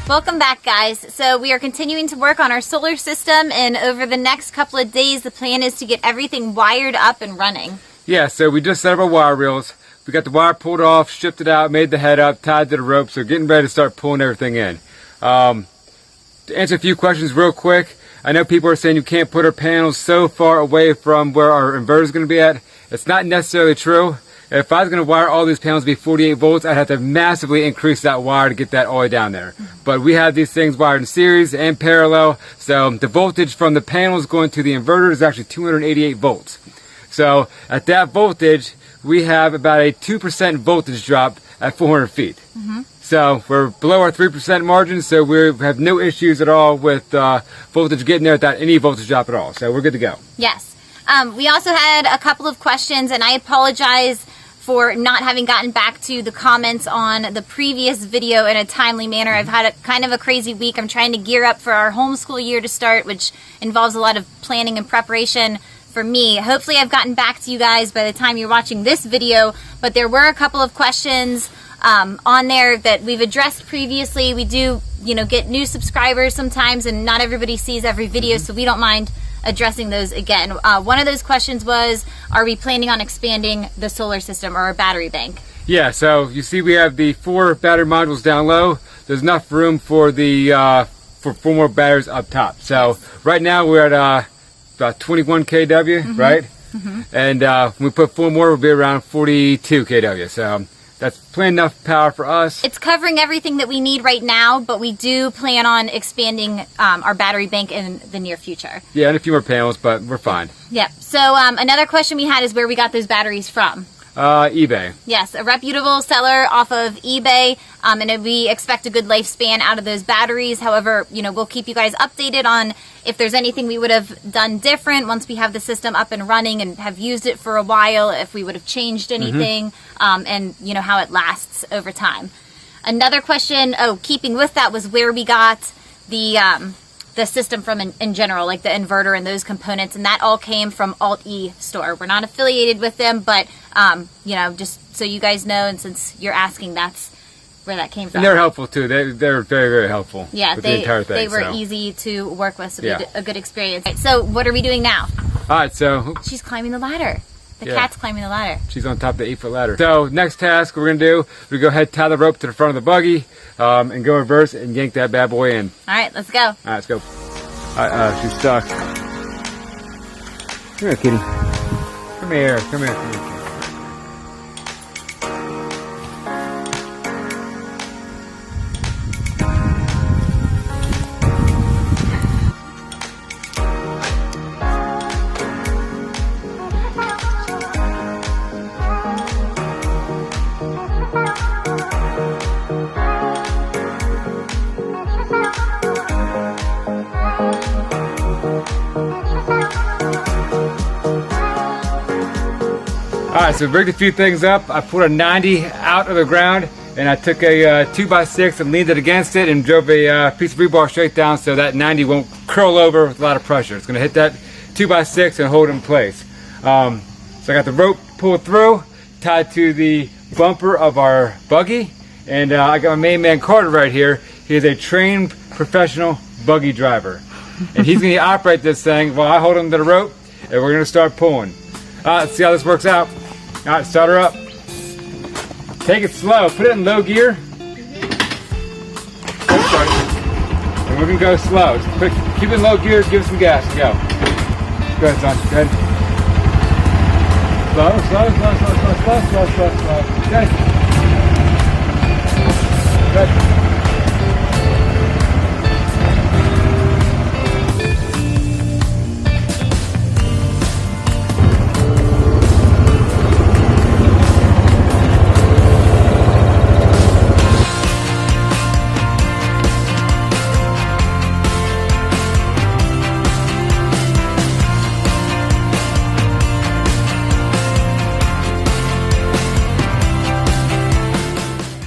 Welcome back, guys. So we are continuing to work on our solar system, and over the next couple of days the plan is to get everything wired up and running. Yeah, so we just set up our wire reels. We got the wire pulled off, stripped it out, made the head up, tied to the rope, so getting ready to start pulling everything in. To answer a few questions real quick, I know people are saying you can't put our panels so far away from where our inverter is going to be at. It's not necessarily true. If I was going to wire all these panels to be 48 volts, I'd have to massively increase that wire to get that all the way down there. But we have these things wired in series and parallel, so the voltage from the panels going to the inverter is actually 288 volts. So at that voltage, we have about a 2% voltage drop at 400 feet. So we're below our 3% margin, so we have no issues at all with voltage getting there without any voltage drop at all. So we're good to go. Yes. We also had a couple of questions, and I apologize for not having gotten back to the comments on the previous video in a timely manner. I've had kind of a crazy week. I'm trying to gear up for our homeschool year to start, which involves a lot of planning and preparation for me. Hopefully I've gotten back to you guys by the time you're watching this video, but there were a couple of questions on there that we've addressed previously. We do, get new subscribers sometimes, and not everybody sees every video, so we don't mind addressing those again. One of those questions was, are we planning on expanding the solar system or our battery bank? Yeah, so you see we have the 4 battery modules down low. There's enough room for the for 4 more batteries up top. So right now we're at about 21 kW, right? And when we put 4 more, we'll be around 42 kW. So that's plenty enough power for us. It's covering everything that we need right now, but we do plan on expanding our battery bank in the near future. Yeah, and a few more panels, but we're fine. Yep. So another question we had is where we got those batteries from. eBay. Yes, a reputable seller off of eBay, and we expect a good lifespan out of those batteries. However, we'll keep you guys updated on if there's anything we would have done different once we have the system up and running and have used it for a while, if we would have changed anything, and how it lasts over time. Another question, keeping with that, was where we got the system from in general, like the inverter and those components, and that all came from Alt-E store. We're not affiliated with them, but just so you guys know, and since you're asking, that's where that came from. And they're helpful too. They're very, very helpful. Yeah, with the entire thing, they were easy to work with, so a good experience. Right, so what are we doing now? All right, so she's climbing the ladder. The cat's climbing the ladder. She's on top of the 8-foot ladder. So next task we're gonna do, we go ahead, tie the rope to the front of the buggy, and go reverse and yank that bad boy in. All right, let's go. All right, let's go. She's stuck. Come here, kitty. Come here. Come here. Come here. Alright, so we rigged a few things up. I pulled a 90 out of the ground, and I took a 2x6 and leaned it against it and drove a piece of rebar straight down so that 90 won't curl over with a lot of pressure. It's going to hit that 2x6 and hold it in place. So I got the rope pulled through, tied to the bumper of our buggy, and I got my main man Carter right here. He is a trained professional buggy driver, and he's going to operate this thing while I hold him to the rope, and we're going to start pulling. Let's see how this works out. All right, start her up. Take it slow. Put it in low gear. And we're going to go slow. Keep it in low gear. Give it some gas. Go. Go ahead, son. Go ahead. Slow. Good.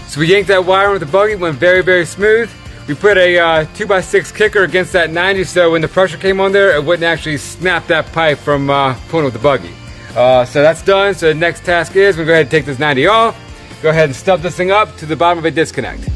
So we yanked that wire with the buggy, went very, very smooth. We put a 2x6 kicker against that 90, so when the pressure came on there, it wouldn't actually snap that pipe from pulling with the buggy. So that's done. So the next task is, we're going to go ahead and take this 90 off, go ahead and stub this thing up to the bottom of a disconnect.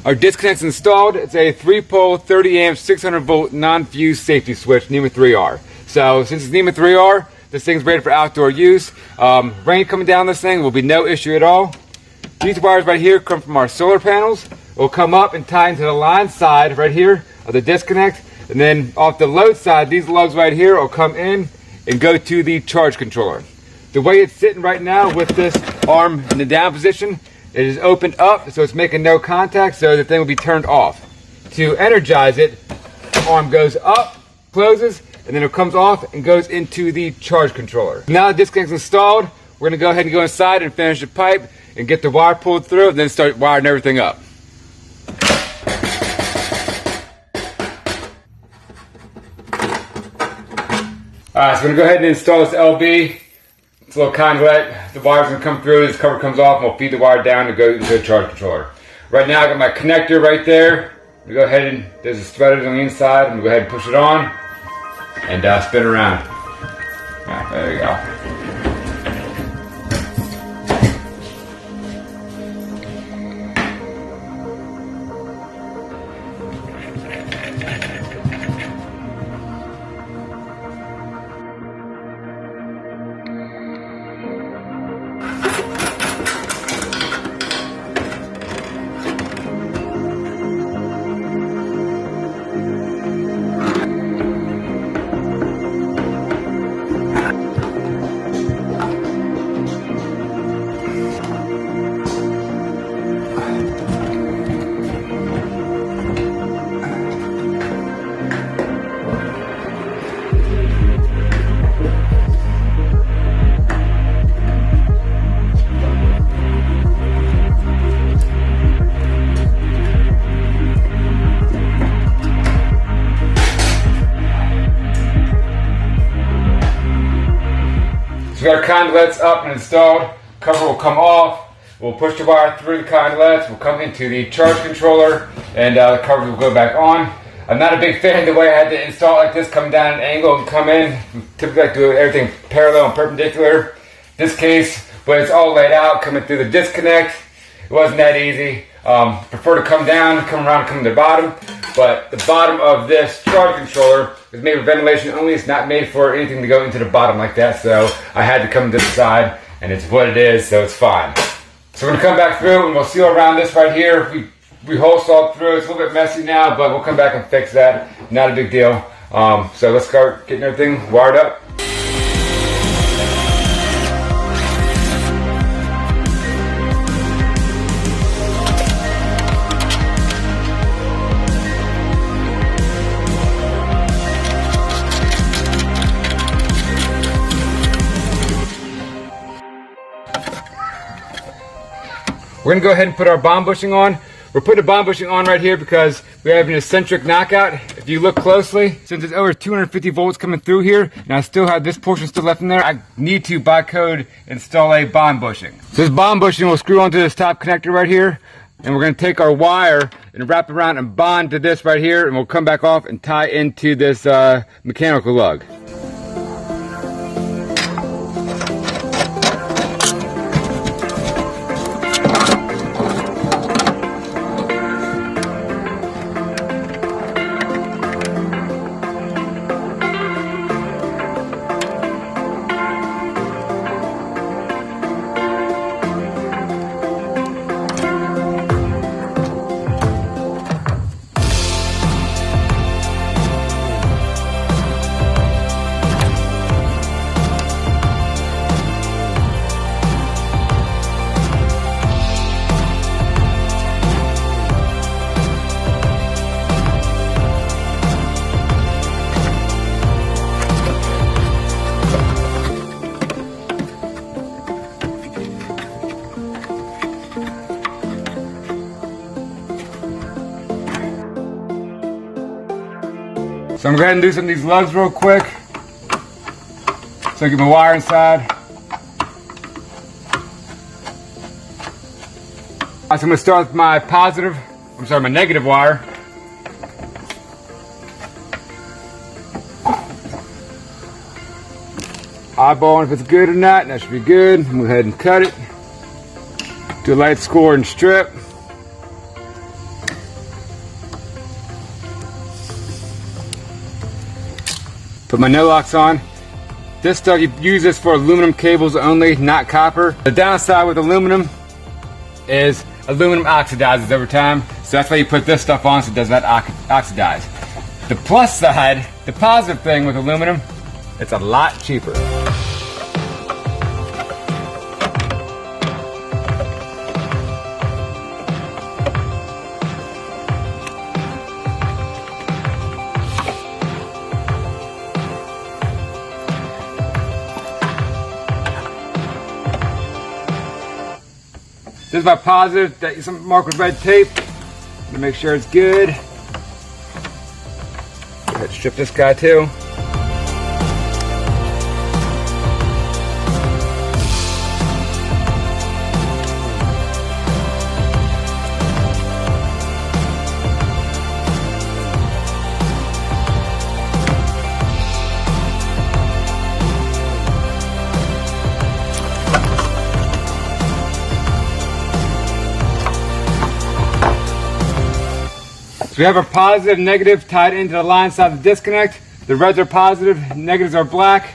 Our disconnect's installed. It's a 3-pole, 30 amp, 600 volt non-fuse safety switch, NEMA 3R. So since it's NEMA 3R, this thing's ready for outdoor use. Rain coming down this thing will be no issue at all. These wires right here come from our solar panels. It will come up and tie into the line side right here of the disconnect. And then off the load side, these lugs right here will come in and go to the charge controller. The way it's sitting right now with this arm in the down position, it is opened up, so it's making no contact, so the thing will be turned off. To energize it, the arm goes up, closes, and then it comes off and goes into the charge controller. Now the disconnect's installed, we're going to go ahead and go inside and finish the pipe and get the wire pulled through and then start wiring everything up. Alright, so I'm going to go ahead and install this LB. It's a little conduit. The wire's going to come through, this cover comes off, and we'll feed the wire down to go into the charge controller. Right now I got my connector right there. I'm going to go ahead and, there's a threaded on the inside. I'm going to go ahead and push it on and spin around. Alright, there you go. So we got our conduits up and installed. Cover will come off. We'll push the wire through the conduits. We'll come into the charge controller, and the cover will go back on. I'm not a big fan of the way I had to install it like this, coming down an angle and come in. Typically, I like to do everything parallel and perpendicular. This case, but it's all laid out, coming through the disconnect. It wasn't that easy. Prefer to come down, come around, come to the bottom. But the bottom of this charge controller is made for ventilation only. It's not made for anything to go into the bottom like that. So I had to come to the side, and it's what it is, so it's fine. So we're going to come back through, and we'll seal around this right here. We hole sawed through. It's a little bit messy now, but we'll come back and fix that. Not a big deal. So let's start getting everything wired up. We're going to go ahead and put our bond bushing on. We're putting the bond bushing on right here because we have an eccentric knockout. If you look closely, since it's over 250 volts coming through here, and I still have this portion still left in there, I need to, by code, install a bond bushing. So this bond bushing will screw onto this top connector right here, and we're going to take our wire and wrap it around and bond to this right here, and we'll come back off and tie into this mechanical lug. So I'm going to go ahead and do some of these lugs real quick. So I get my wire inside. So I'm going to start with my my negative wire. Eyeballing if it's good or not, and that should be good. I'm going to go ahead and cut it. Do a light score and strip. Put my no locks on. This stuff, you use this for aluminum cables only, not copper. The downside with aluminum is aluminum oxidizes over time, so that's why you put this stuff on so it does not oxidize. The plus side, the positive thing with aluminum, it's a lot cheaper. This is my positive, that some marked with red tape to make sure it's good. Go ahead and strip this guy too. We have our positive and negative tied into the line side of the disconnect. The reds are positive, negatives are black.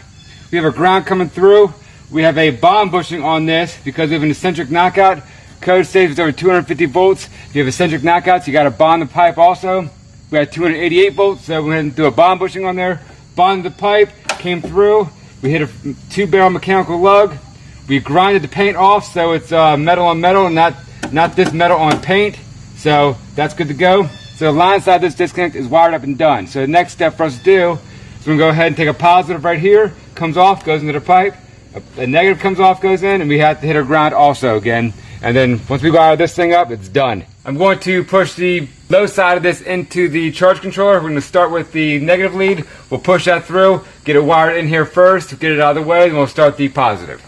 We have our ground coming through. We have a bond bushing on this because we have an eccentric knockout. Code states it's over 250 volts. If you have eccentric knockouts, you got to bond the pipe also. We had 288 volts, so we went and do a bond bushing on there. Bonded the pipe, came through. We hit a 2-barrel mechanical lug. We grinded the paint off so it's metal on metal, not this metal on paint. So that's good to go. So the line side of this disconnect is wired up and done. So the next step for us to do is we're going to go ahead and take a positive right here, comes off, goes into the pipe. A negative comes off, goes in, and we have to hit our ground also again. And then once we wire this thing up, it's done. I'm going to push the low side of this into the charge controller. We're going to start with the negative lead. We'll push that through, get it wired in here first, get it out of the way, and we'll start the positive.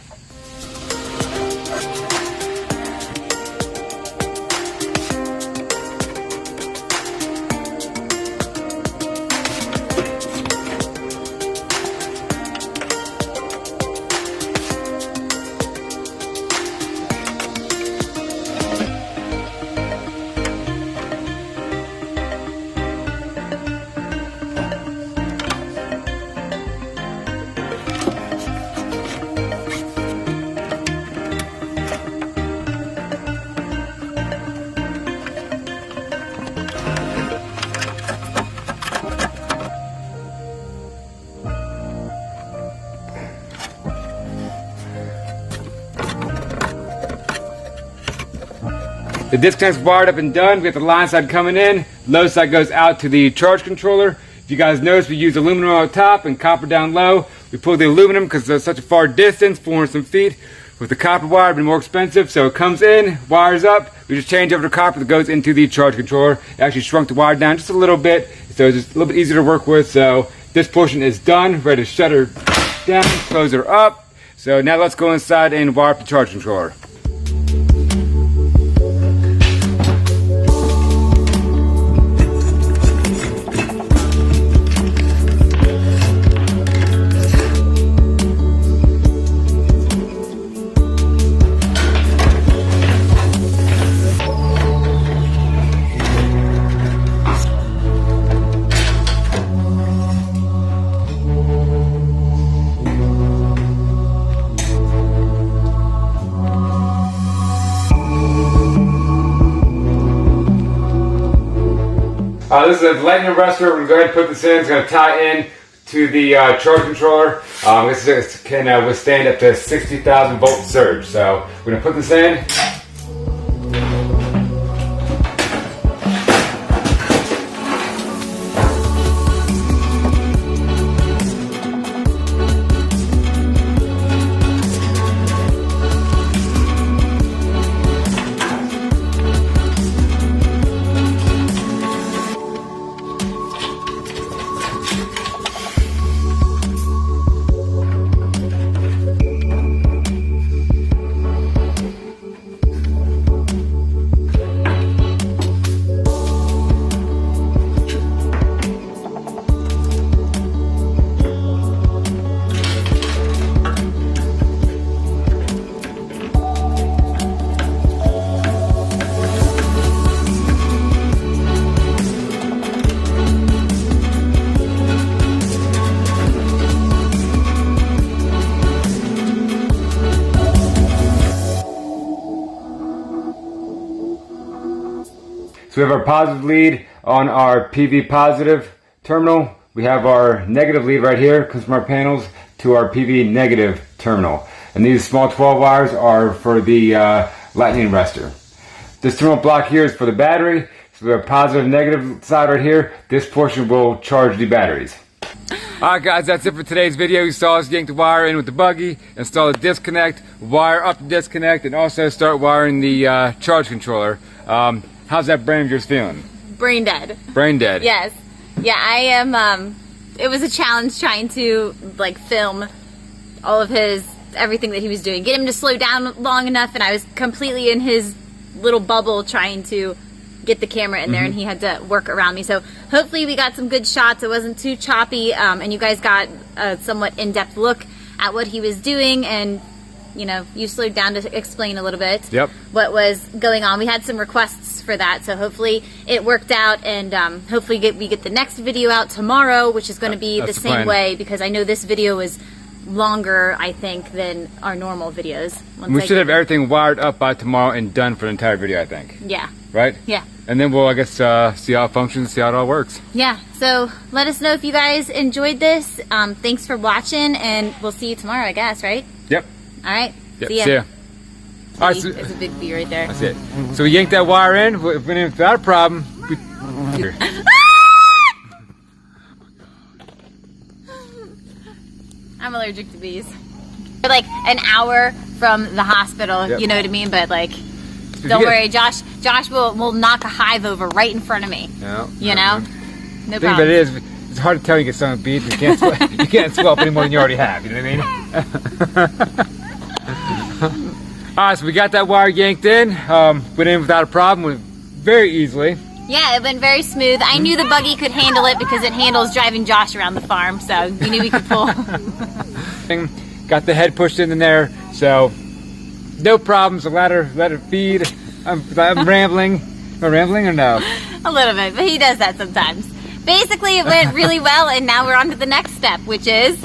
The disconnect's wired up and done. We have the line side coming in. Low side goes out to the charge controller. If you guys notice, we use aluminum on top and copper down low. We pulled the aluminum because it's such a far distance, 400 some feet. With the copper wire, it'd been more expensive. So it comes in, wires up. We just change over to copper that goes into the charge controller. It actually shrunk the wire down just a little bit, so it's just a little bit easier to work with. So this portion is done. Ready to shut her down, close her up. So now let's go inside and wire up the charge controller. This is a lightning arrestor. We're going to go ahead and put this in. It's going to tie in to the charge controller. This can withstand up to 60,000 volt surge. So we're going to put this in. So we have our positive lead on our PV positive terminal. We have our negative lead right here, comes from our panels to our PV negative terminal. And these small 12 wires are for the lightning arrestor. This terminal block here is for the battery. So we have positive and negative side right here. This portion will charge the batteries. Alright guys, that's it for today's video. You saw us yank the wire in with the buggy, install the disconnect, wire up the disconnect, and also start wiring the charge controller. How's that brain of yours feeling? Brain dead. Brain dead. Yes. Yeah, I am, it was a challenge trying to, like, film all of everything that he was doing. Get him to slow down long enough, and I was completely in his little bubble trying to get the camera in there, and he had to work around me. So hopefully we got some good shots. It wasn't too choppy, and you guys got a somewhat in-depth look at what he was doing, and you know, you slowed down to explain a little bit what was going on. We had some requests for that, so hopefully it worked out, and hopefully we get the next video out tomorrow, which is going to be the same way, because I know this video is longer, I think, than our normal videos. We should have everything wired up by tomorrow and done for the entire video, I think. Yeah. Right? Yeah. And then we'll, I guess, see how it functions, see how it all works. Yeah, so let us know if you guys enjoyed this. Thanks for watching, and we'll see you tomorrow, I guess, right? Yep. All right. Yep. See ya. See ya. All right, There's a big bee right there. That's it. So we yanked that wire in, went in without a problem. I'm allergic to bees. We're like an hour from the hospital, you know what I mean? But like, don't worry, Josh will knock a hive over right in front of me. No, you know? No problem. problem. But it is, it's hard to tell you get stung with bees. You can't you can't swell up any more than you already have, you know what I mean? Alright, so we got that wire yanked in, went in without a problem, went very easily. Yeah, it went very smooth. I knew the buggy could handle it because it handles driving Josh around the farm, so we knew we could pull. Got the head pushed in there, so no problems. Let her feed. I'm rambling. Am I rambling or no? A little bit, but he does that sometimes. Basically, it went really well, and now we're on to the next step, which is...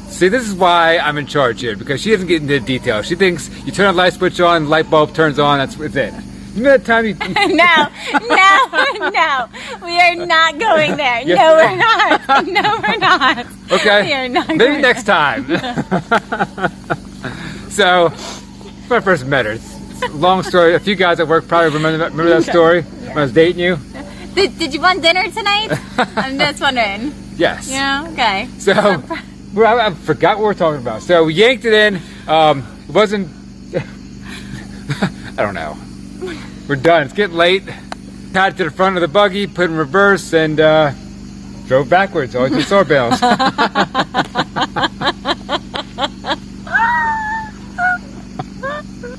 See, this is why I'm in charge here, because she doesn't get into the details. She thinks you turn a light switch on, light bulb turns on, that's it. You know that time you... No, we are not going there. Yes. No, we're not. No, we're not. Okay, we are not maybe going next time. So, when I first met her, it's a long story. A few guys at work probably remember that story when I was dating you. Did you want dinner tonight? I'm just wondering. Yes. Yeah, okay. So, I forgot what we're talking about. So, we yanked it in. It wasn't... I don't know. We're done. It's getting late. Tied to the front of the buggy, put in reverse, and drove backwards. Always with sword bales.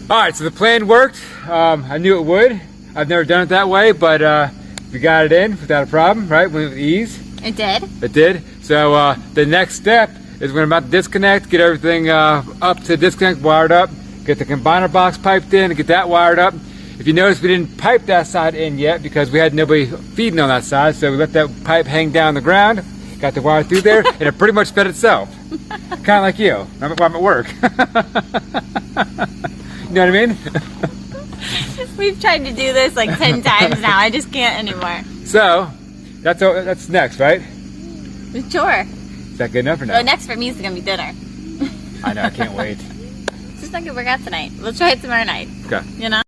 Alright, so the plan worked. I knew it would. I've never done it that way, but we got it in without a problem, right? Went with ease. It did. It did. So the next step is when I'm about to disconnect, get everything up to disconnect, wired up, get the combiner box piped in, and get that wired up. If you notice, we didn't pipe that side in yet because we had nobody feeding on that side, so we let that pipe hang down the ground, got the wire through there, and it pretty much fed itself. Kind of like you. I'm at work. You know what I mean? We've tried to do this like 10 times now. I just can't anymore. So, that's next, right? Sure. Is that good enough or no? Well, next for me is going to be dinner. I know, I can't wait. It's just not going to work out tonight. We'll try it tomorrow night. Okay. You know?